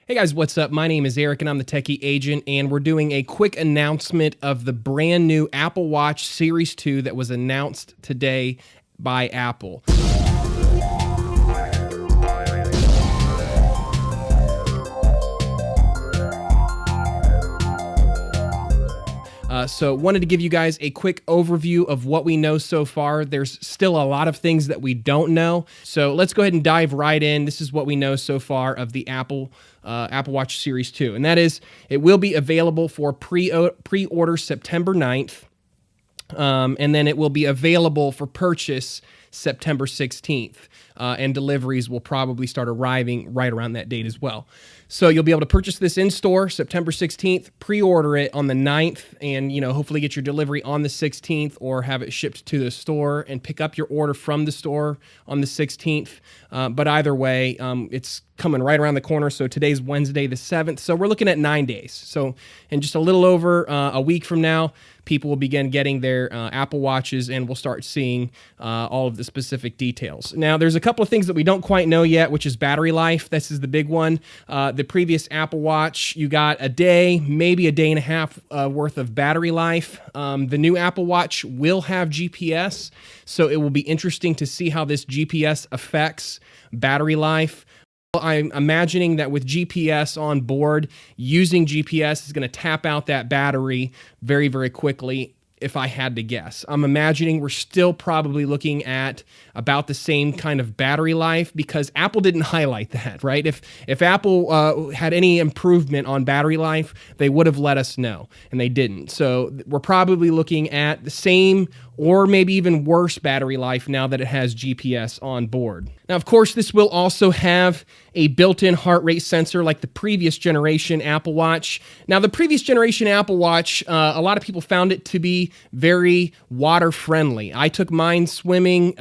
Hey guys, what's up? My name is Eric and I'm the Techy agent, and we're doing a quick announcement of the brand new Apple Watch Series 2 that was announced today by Apple. So wanted to give you guys a quick overview of what we know so far. There's still a lot of things that we don't know. So let's go ahead and dive right in. This is what we know so far of the Apple Watch Series 2. And that is, it will be available for pre-order September 9th. And then it will be available for purchase September 16th. And deliveries will probably start arriving right around that date as well. So you'll be able to purchase this in store September 16th, pre-order it on the 9th, and hopefully get your delivery on the 16th, or have it shipped to the store and pick up your order from the store on the 16th. But either way, it's coming right around the corner. So today's Wednesday the 7th. So we're looking at 9 days. So in just a little over a week from now, people will begin getting their Apple Watches, and we'll start seeing all of the specific details. Now, there's a couple of things that we don't quite know yet, which is battery life. This is the big one. The previous Apple Watch, you got a day, maybe a day and a half worth of battery life. The new Apple Watch will have GPS, so it will be interesting to see how this GPS affects battery life. I'm imagining that with GPS on board, using GPS is going to tap out that battery very, very quickly, if I had to guess. I'm imagining we're still probably looking at about the same kind of battery life, because Apple didn't highlight that, right? If Apple had any improvement on battery life, they would have let us know, and they didn't. So we're probably looking at the same or maybe even worse battery life now that it has GPS on board. Now, of course, this will also have a built-in heart rate sensor like the previous generation Apple Watch. Now, the previous generation Apple Watch, a lot of people found it to be very water-friendly. I took mine swimming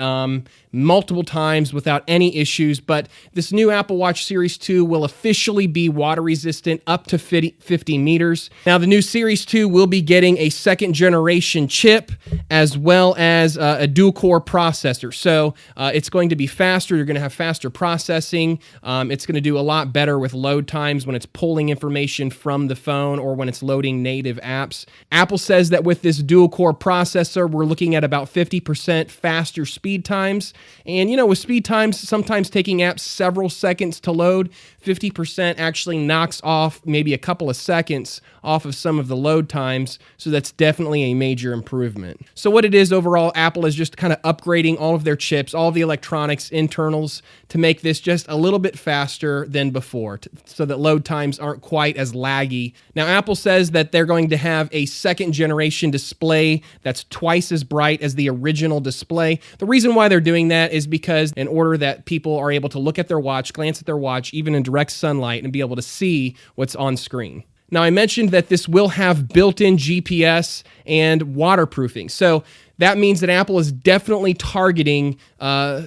multiple times without any issues, but this new Apple Watch Series 2 will officially be water-resistant up to 50 meters. Now, the new Series 2 will be getting a second-generation chip as well as a dual-core processor. So it's going to be faster. You're going to have faster processing. It's going to do a lot better with load times when it's pulling information from the phone or when it's loading native apps. Apple says that with this dual-core processor, we're looking at about 50% faster speed times. And, with speed times sometimes taking apps several seconds to load, 50% actually knocks off maybe a couple of seconds off of some of the load times. So that's definitely a major improvement. So what it is overall, Apple is just kind of upgrading all of their chips, all of the electronics, internals, to make this just a little bit faster than before, so that load times aren't quite as laggy. Now, Apple says that they're going to have a second generation display that's twice as bright as the original display. The reason why they're doing that is because in order that people are able to look at their watch, glance at their watch, even in direct sunlight, and be able to see what's on screen. Now, I mentioned that this will have built-in GPS and waterproofing. So that means that Apple is definitely targeting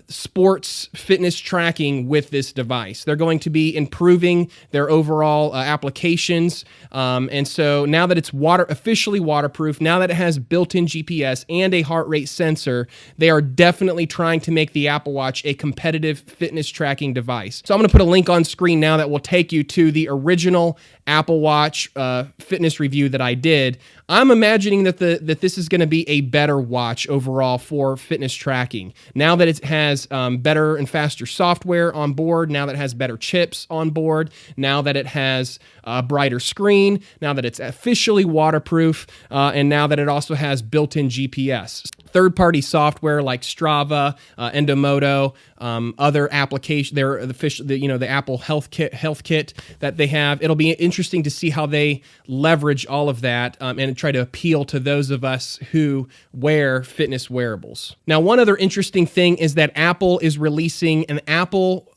sports fitness tracking with this device. They're going to be improving their overall applications. And so now that it's officially waterproof, now that it has built-in GPS and a heart rate sensor, they are definitely trying to make the Apple Watch a competitive fitness tracking device. So I'm going to put a link on screen now that will take you to the original Apple Watch fitness review that I did. I'm imagining that this is going to be a better watch overall for fitness tracking. Now that it has better and faster software on board, now that it has better chips on board, now that it has a brighter screen, now that it's officially waterproof, and now that it also has built-in GPS. Third-party software like Strava, Endomoto, other applications, the Apple Health Kit that they have. It'll be interesting to see how they leverage all of that and try to appeal to those of us who wear fitness wearables. Now, one other interesting thing is that Apple is releasing an Apple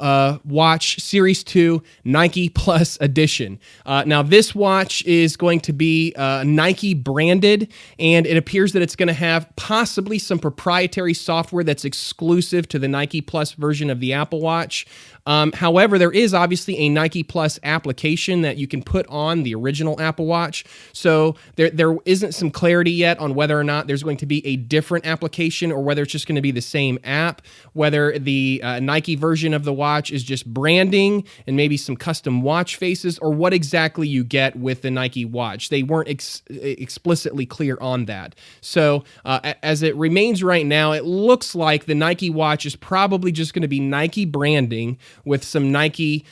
Watch Series 2 Nike Plus Edition. Now, this watch is going to be Nike branded, and it appears that it's going to have possibly some proprietary software that's exclusive to the Nike Plus version of the Apple Watch. However, there is obviously a Nike Plus application that you can put on the original Apple Watch. So there isn't some clarity yet on whether or not there's going to be a different application or whether it's just going to be the same app, whether the Nike version of the watch is just branding and maybe some custom watch faces, or what exactly you get with the Nike watch. They weren't explicitly clear on that. So as it remains right now, it looks like the Nike watch is probably just going to be Nike branding with some Nike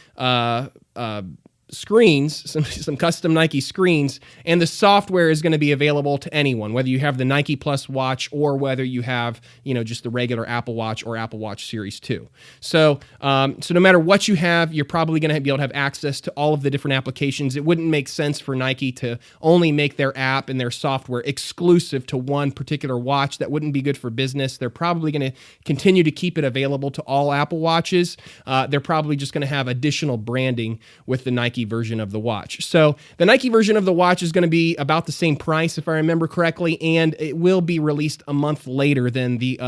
screens, some custom Nike screens, and the software is going to be available to anyone, whether you have the Nike Plus watch or whether you have, just the regular Apple Watch or Apple Watch Series 2. So no matter what you have, you're probably going to be able to have access to all of the different applications. It wouldn't make sense for Nike to only make their app and their software exclusive to one particular watch. That wouldn't be good for business. They're probably going to continue to keep it available to all Apple Watches. They're probably just going to have additional branding with the Nike version of the watch. So the Nike version of the watch is going to be about the same price, if I remember correctly, and it will be released a month later than the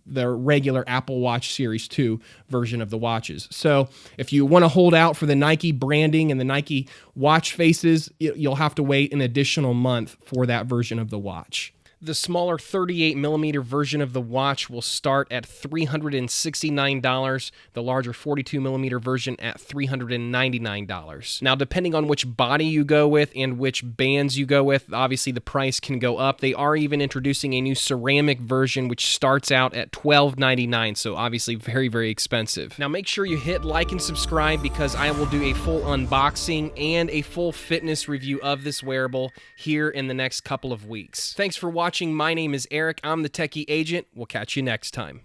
regular Apple Watch Series 2 version of the watches. So if you want to hold out for the Nike branding and the Nike watch faces, you'll have to wait an additional month for that version of the watch. The smaller 38mm version of the watch will start at $369, the larger 42mm version at $399. Now, depending on which body you go with and which bands you go with, obviously the price can go up. They are even introducing a new ceramic version, which starts out at $12.99, so obviously very, very expensive. Now, make sure you hit like and subscribe because I will do a full unboxing and a full fitness review of this wearable here in the next couple of weeks. Thanks for watching. My name is Eric. I'm the Techy Agent. We'll catch you next time.